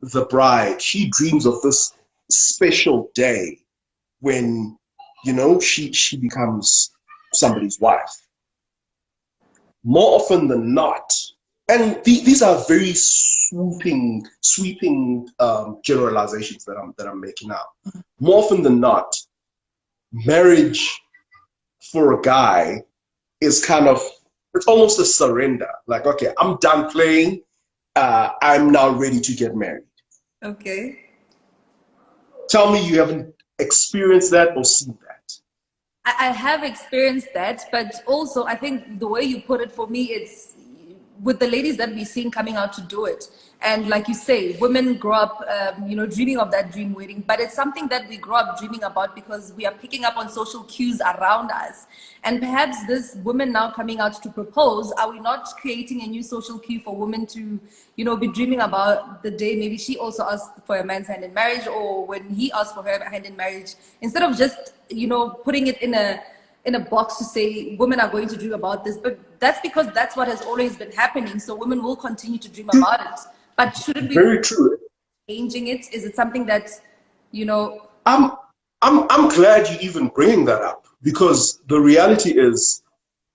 the bride, she dreams of this special day when, you know, she becomes somebody's wife. More often than not, and these are very sweeping generalizations that I'm making now. More often than not, marriage for a guy is kind of, it's almost a surrender. Like, okay, I'm done playing. I'm now ready to get married. Okay. Tell me you haven't experienced that or seen that. I have experienced that, but also I think the way you put it, for me, it's with the ladies that we're seeing coming out to do it. And like you say, women grow up, you know, dreaming of that dream wedding, but it's something that we grow up dreaming about because we are picking up on social cues around us. And perhaps this women now coming out to propose, are we not creating a new social cue for women to, you know, be dreaming about the day maybe she also asked for a man's hand in marriage, or when he asked for her hand in marriage, instead of just, you know, putting it in a box to say women are going to dream about this. But that's because that's what has always been happening, so women will continue to dream about it. But shouldn't we Very true. changing it? Is it something that, you know? I'm glad you even bringing that up, because the reality is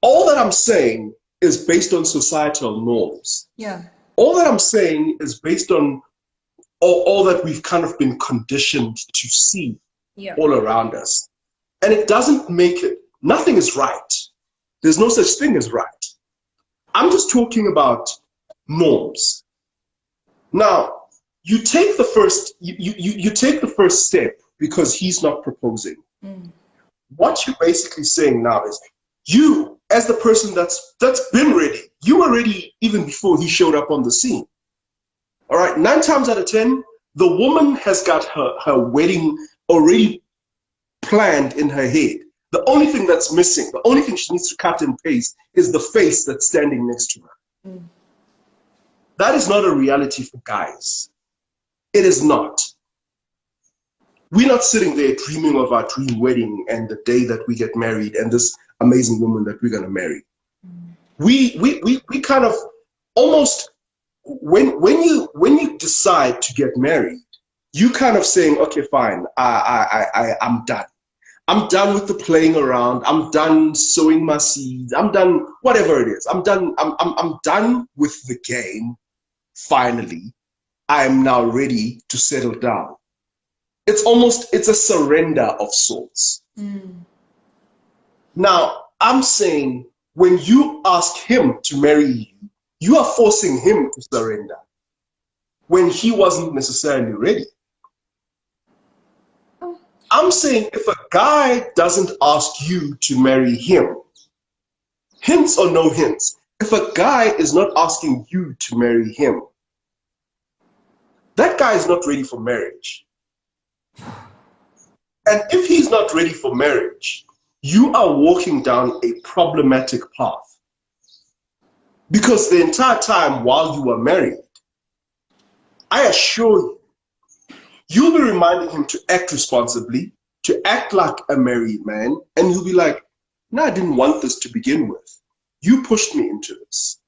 all that I'm saying is based on societal norms. Yeah. All that I'm saying is based on all that we've kind of been conditioned to see all around us. And it doesn't make it, nothing is right. There's no such thing as right. I'm just talking about norms. Now, you take the first, you take the first step because he's not proposing. What you're basically saying now is, you, as the person that's been ready, you were ready even before he showed up on the scene. All right, 9 times out of 10, the woman has got her wedding already planned in her head. The only thing that's missing, the only thing she needs to cut and paste is the face that's standing next to her. That is not a reality for guys. It is not. We're not sitting there dreaming of our dream wedding and the day that we get married and this amazing woman that we're going to marry. We kind of almost, when you decide to get married, you kind of saying, okay, fine, I'm done. I'm done with the playing around. I'm done sowing my seeds. I'm done, whatever it is. I'm done. I'm done with the game. Finally, I'm now ready to settle down. It's a surrender of sorts. Now, I'm saying when you ask him to marry you, you are forcing him to surrender when he wasn't necessarily ready. I'm saying if a guy doesn't ask you to marry him, hints or no hints, if a guy is not asking you to marry him, that guy is not ready for marriage. And if he's not ready for marriage, you are walking down a problematic path. Because the entire time while you are married, I assure you, you'll be reminding him to act responsibly, to act like a married man, and he'll be like, no, I didn't want this to begin with. You pushed me into this.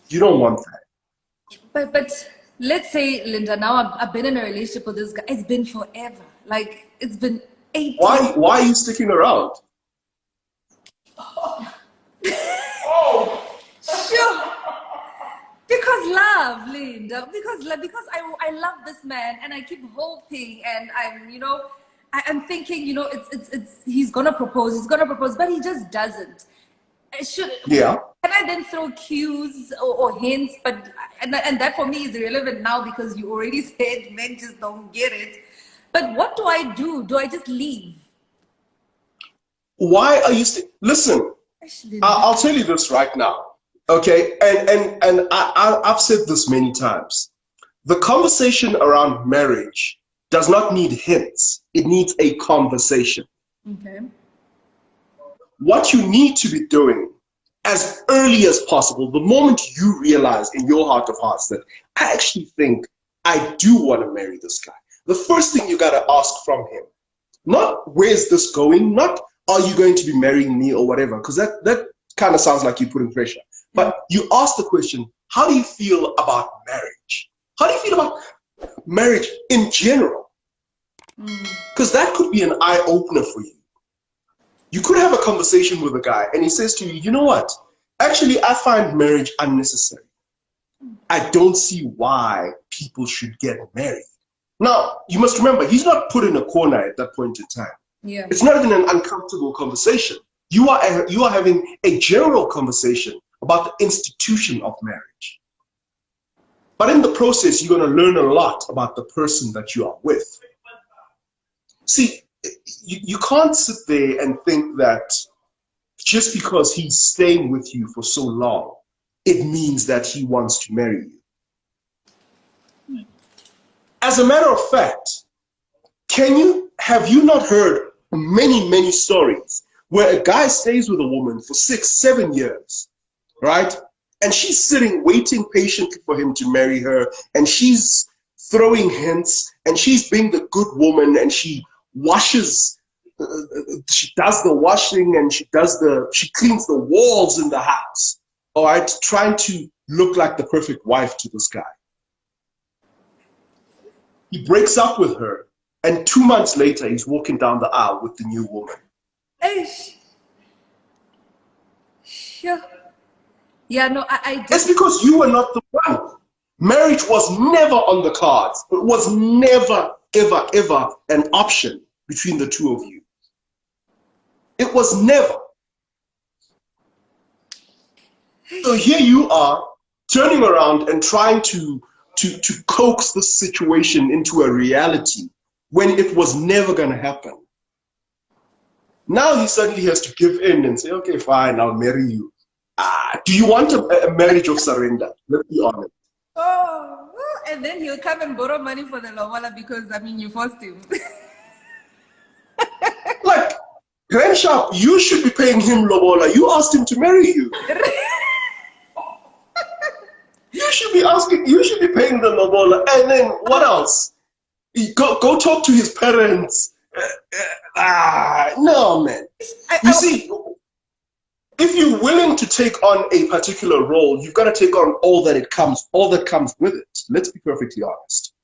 You don't want that. But let's say, Linda, now I've been in a relationship with this guy. It's been forever. Like, it's been 8 years. Why are you sticking around? Sure. Because love, Linda. Because I love this man, and I keep hoping, and I'm, you know, I'm thinking, you know, it's he's gonna propose, but he just doesn't. Can I then throw cues or hints? But and that for me is irrelevant now, because you already said men just don't get it. But what do I do? Do I just leave? Why are you listen? I'll tell you this right now. Okay, and I've said this many times. The conversation around marriage does not need hints. It needs a conversation. Okay. What you need to be doing as early as possible, the moment you realize in your heart of hearts that I actually think I do want to marry this guy, the first thing you got to ask from him, not where's this going, not are you going to be marrying me or whatever, because that kind of sounds like you're putting pressure. But you ask the question, how do you feel about marriage? How do you feel about marriage in general? Because that could be an eye-opener for you. You could have a conversation with a guy and he says to you, you know what? Actually, I find marriage unnecessary. I don't see why people should get married. Now, you must remember, he's not put in a corner at that point in time. Yeah. It's not even an uncomfortable conversation. You are having a general conversation about the institution of marriage. But in the process, you're going to learn a lot about the person that you are with. See, you can't sit there and think that just because he's staying with you for so long, it means that he wants to marry you. As a matter of fact, have you not heard many stories where a guy stays with a woman for 6-7 years, right? And she's sitting, waiting patiently for him to marry her, and she's throwing hints, and she's being the good woman, and she washes, she does the washing, and she cleans the walls in the house, all right, trying to look like the perfect wife to this guy. He breaks up with her, and 2 months later, he's walking down the aisle with the new woman. Sure. Yeah, no, I It's because you were not the one. Marriage was never on the cards. It was never, ever an option between the two of you. It was never. So here you are, turning around and trying to coax the situation into a reality when it was never going to happen. Now he suddenly has to give in and say, okay, fine, I'll marry you. Do you want a marriage of surrender? Let's be honest. Oh, and then he'll come and borrow money for the lobola because, I mean, you forced him. Like, Grand Sharp, you should be paying him lobola. You asked him to marry you. You should be paying the lobola. And then what else? Go talk to his parents. No, man. You see, if you're willing to take on a particular role, you've got to take on all that comes with it. Let's be perfectly honest.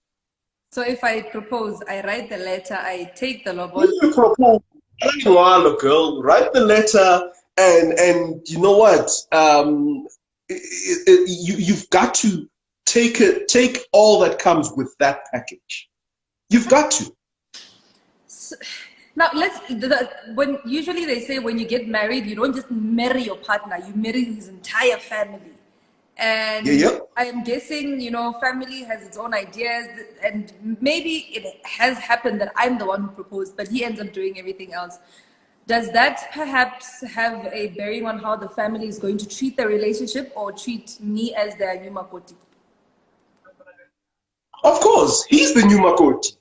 So if I propose, I write the letter, I take the lobola. If you propose, girl, write the letter, and you know what? You've got to take all that comes with that package. You've got to. So, now when usually they say when you get married, you don't just marry your partner, you marry his entire family. And I am guessing, family has its own ideas, and maybe it has happened that I'm the one who proposed, but he ends up doing everything else. Does that perhaps have a bearing on how the family is going to treat the relationship or treat me as their new makoti? Of course, he's the new makoti.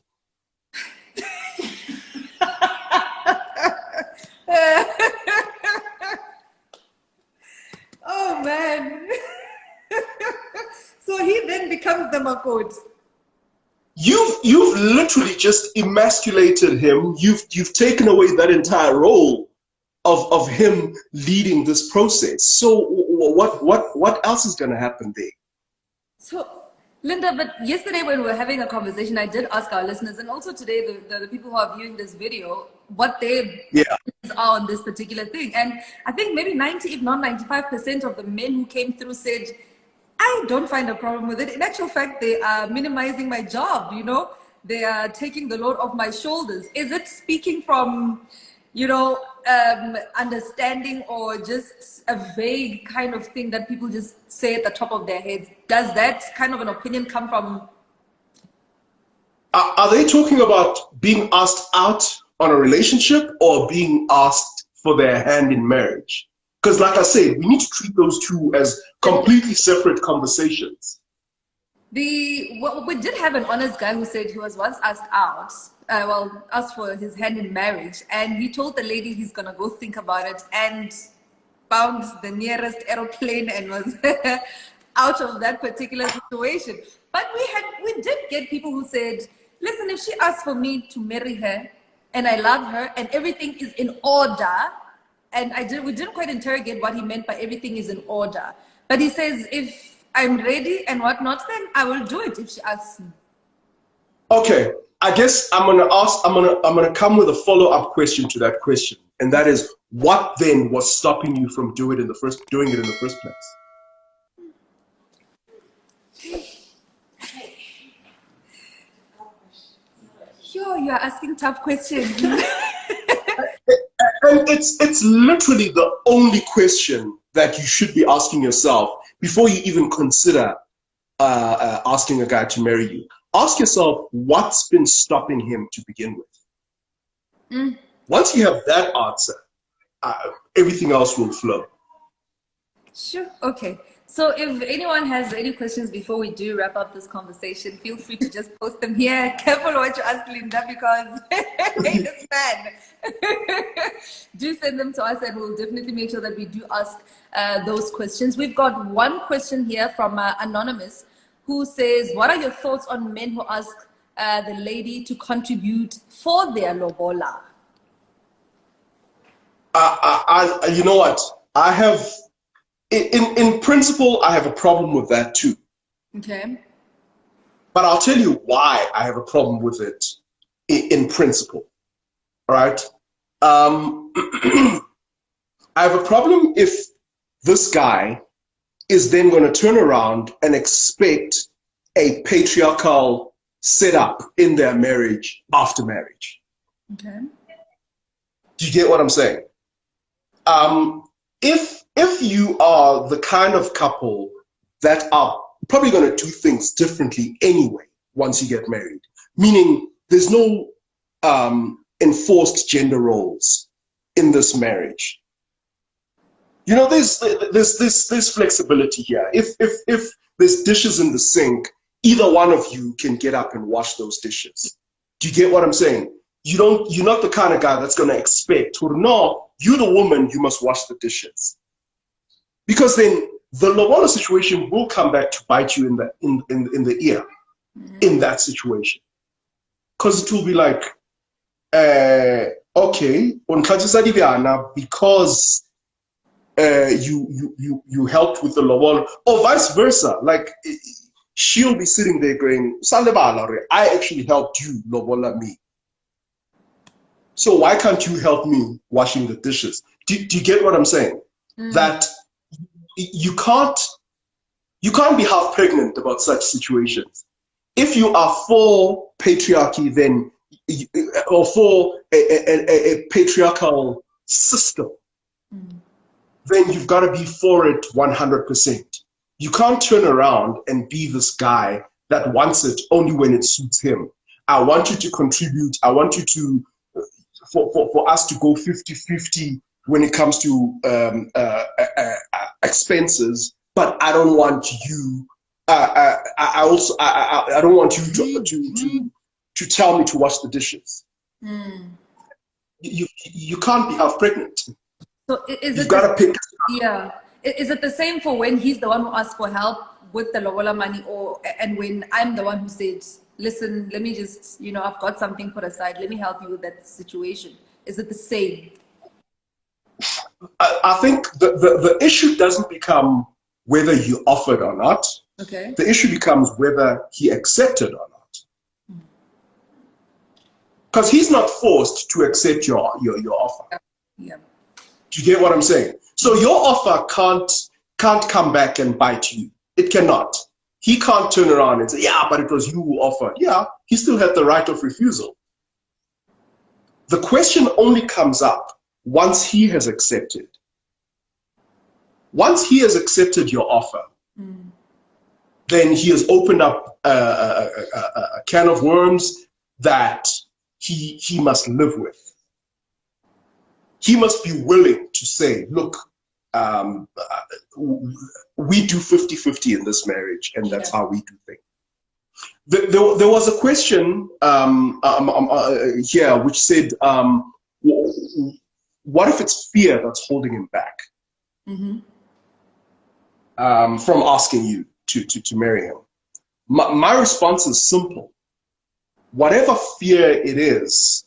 Oh man. So he then becomes the makoti. You've literally just emasculated him. You've taken away that entire role of him leading this process. So what else is going to happen there? So Linda, but yesterday when we were having a conversation, I did ask our listeners, and also today the people who are viewing this video, what their opinions are on this particular thing. And I think maybe 90, if not 95% of the men who came through said, I don't find a problem with it. In actual fact, they are minimizing my job, They are taking the load off my shoulders. Is it speaking from, understanding, or just a vague kind of thing that people just say at the top of their heads? Does that kind of an opinion come from? Are they talking about being asked out on a relationship or being asked for their hand in marriage? Because like I said, we need to treat those two as completely separate conversations. We did have an honest guy who said he was once asked out, asked for his hand in marriage, and he told the lady he's gonna go think about it, and found the nearest aeroplane and was out of that particular situation. But we did get people who said, listen, if she asks for me to marry her and I love her and everything is in order, and we didn't quite interrogate what he meant by everything is in order, but he says, if I'm ready and whatnot, then I will do it if she asks me. Okay, I guess I'm gonna come with a follow-up question to that question, and that is, what then was stopping you from doing it in the first place? Yo, you're asking tough questions. And it's literally the only question that you should be asking yourself before you even consider asking a guy to marry you. Ask yourself, what's been stopping him to begin with? Once you have that answer, everything else will flow. Sure. Okay. So if anyone has any questions before we do wrap up this conversation, feel free to just post them here. Careful what you ask Linda, because this man. Do send them to us and we'll definitely make sure that we do ask those questions. We've got one question here from Anonymous, who says, what are your thoughts on men who ask the lady to contribute for their lobola? You know what? I have, in principle, I have a problem with that too. Okay. But I'll tell you why I have a problem with it in principle. All right. I have a problem if this guy is then going to turn around and expect a patriarchal setup in their marriage after marriage. Okay. Do you get what I'm saying? If you are the kind of couple that are probably going to do things differently anyway once you get married, meaning there's no enforced gender roles in this marriage. You know, there's flexibility here. If there's dishes in the sink, either one of you can get up and wash those dishes. Do you get what I'm saying? You're not the kind of guy that's going to expect, or no, you're the woman, you must wash the dishes. Because then the lobola situation will come back to bite you in the ear in that situation. Because it will be like, okay, because you helped with the lobola, or vice versa. Like she'll be sitting there going, I actually helped you lobola me. So why can't you help me washing the dishes? Do you get what I'm saying? That you can't be half pregnant about such situations. If you are for patriarchy, then or for a patriarchal system, then you've got to be for it 100%. You can't turn around and be this guy that wants it only when it suits him. I want you to contribute. I want you to for us to go 50-50 when it comes to expenses, but I don't want you. I don't want you to tell me to wash the dishes. You can't be half pregnant. So you've got to pick. Yeah. Is it the same for when he's the one who asks for help with the lobola money, and when I'm the one who said, listen, let me just, I've got something put aside, let me help you with that situation? Is it the same? I think the issue doesn't become whether you offered or not. Okay. The issue becomes whether he accepted or not. Because he's not forced to accept your offer. Yeah. Do you get what I'm saying? So your offer can't come back and bite you. It cannot. He can't turn around and say, yeah, but it was you who offered. Yeah, he still had the right of refusal. The question only comes up once he has accepted. Once he has accepted your offer, then he has opened up a can of worms that he must live with. He must be willing to say, look, we do 50-50 in this marriage, and that's how we do things. There was a question here which said, what if it's fear that's holding him back from asking you to marry him? My response is simple. Whatever fear it is,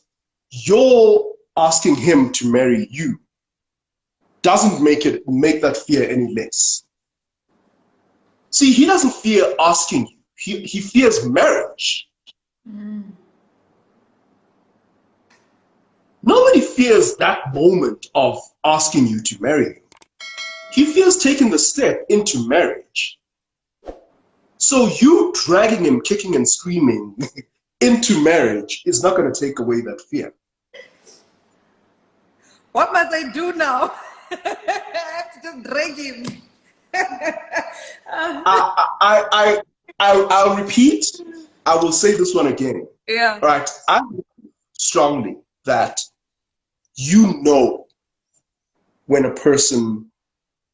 you're asking him to marry you doesn't make that fear any less. See, he doesn't fear asking you. He fears marriage. Nobody fears that moment of asking you to marry him. He fears taking the step into marriage. So you dragging him, kicking and screaming into marriage is not going to take away that fear. What must I do now? I have to just drag him. I'll repeat. I will say this one again. Yeah. Right. I believe strongly that you know when a person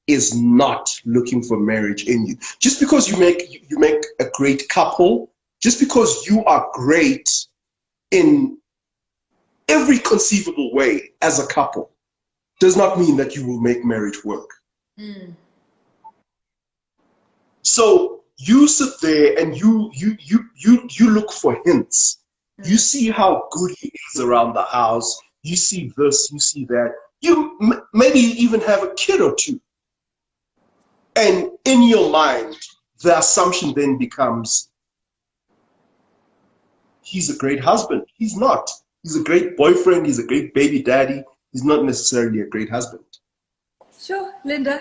is not looking for marriage in you. Just because you make a great couple, just because you are great in every conceivable way as a couple, does not mean that you will make marriage work. So you sit there and you look for hints. You see how good he is around the house. You see this, you see that. You maybe even have a kid or two. And in your mind, the assumption then becomes, he's a great husband. He's not. He's a great boyfriend. He's a great baby daddy. He's not necessarily a great husband. Sure, Linda.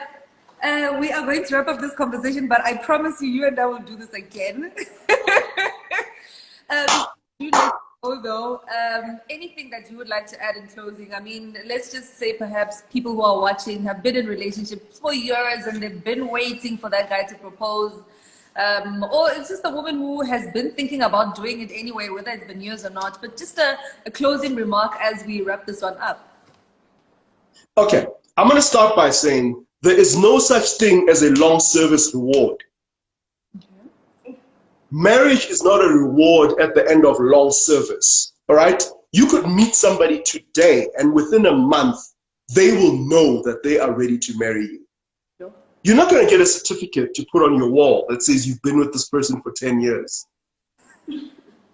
We are going to wrap up this conversation, but I promise you and I will do this again. Although, anything that you would like to add in closing? I mean, let's just say perhaps people who are watching have been in relationships for years and they've been waiting for that guy to propose. Or it's just a woman who has been thinking about doing it anyway, whether it's been years or not. But just a closing remark as we wrap this one up. Okay, I'm going to start by saying there is no such thing as a long service reward. Marriage is not a reward at the end of long service, all right? You could meet somebody today and within a month, they will know that they are ready to marry you. Sure. You're not going to get a certificate to put on your wall that says you've been with this person for 10 years.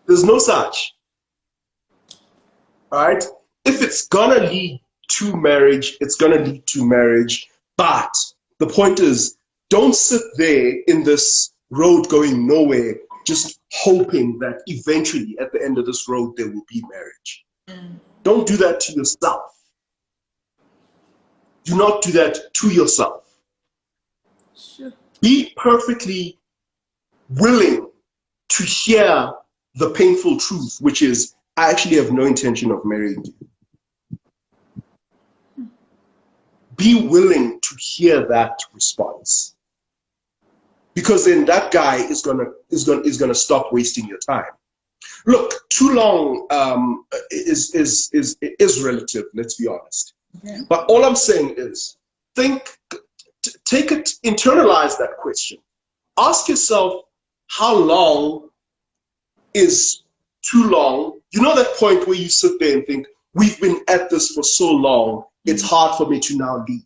There's no such, all right? If it's going to lead to marriage, it's going to lead to marriage. But the point is, don't sit there in this road going nowhere, just hoping that eventually at the end of this road there will be marriage. Don't do that to yourself. Do not do that to yourself. Sure. Be perfectly willing to hear the painful truth, which is, I actually have no intention of marrying you. Be willing to hear that response. Because then that guy is gonna stop wasting your time. Look, too long is relative. Let's be honest. Okay. But all I'm saying is, take it, internalize that question. Ask yourself, how long is too long? You know that point where you sit there and think, we've been at this for so long, it's hard for me to now leave.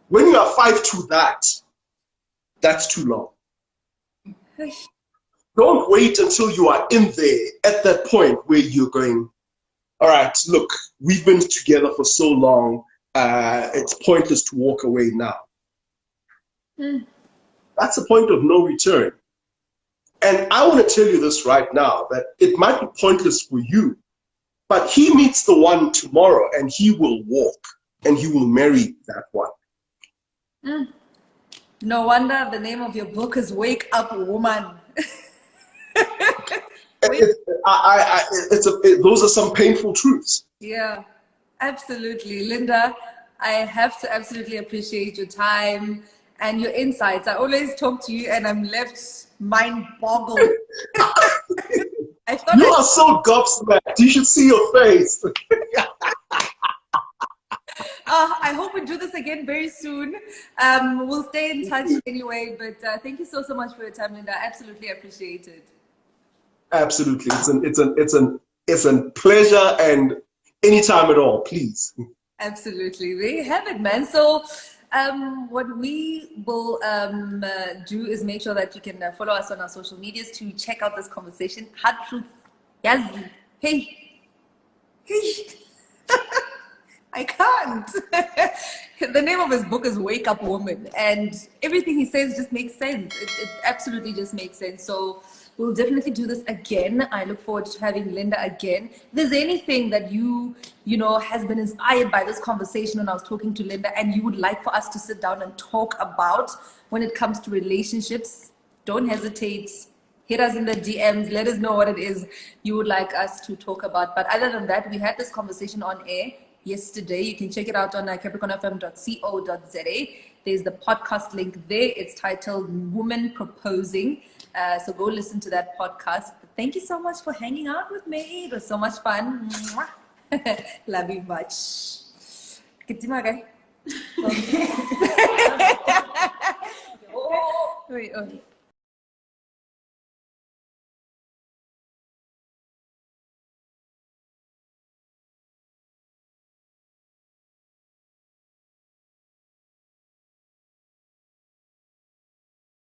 When you are 5'2", that's too long. Don't wait until you are in there at that point where you're going, all right, look, we've been together for so long, it's pointless to walk away now. That's a point of no return. And I want to tell you this right now, that it might be pointless for you, but he meets the one tomorrow and he will walk and he will marry that one. No wonder the name of your book is Wake Up Woman. Those are some painful truths. Yeah, absolutely. Linda, I have to absolutely appreciate your time and your insights. I always talk to you and I'm left mind-boggled. You are so gobsmacked. You should see your face. I hope we do this again very soon. We'll stay in touch anyway, but thank you so much for your time, Linda. I absolutely appreciate it. Absolutely. It's a pleasure, and anytime at all, please. Absolutely. There you have it, man. So what we will do is make sure that you can follow us on our social medias to check out this conversation. Hard truth. Yazi. Hey. I can't. The name of his book is Wake Up Woman, and everything he says just makes sense. It absolutely just makes sense. So we'll definitely do this again. I look forward to having Linda again. If there's anything that you know, has been inspired by this conversation when I was talking to Linda and you would like for us to sit down and talk about when it comes to relationships, don't hesitate. Hit us in the DMs. Let us know what it is you would like us to talk about. But other than that, we had this conversation on air yesterday. You can check it out on capricornfm.co.za. There's the podcast link there. It's titled Woman Proposing. So go listen to that podcast. Thank you so much for hanging out with me. It was so much fun. Love you much. Wait,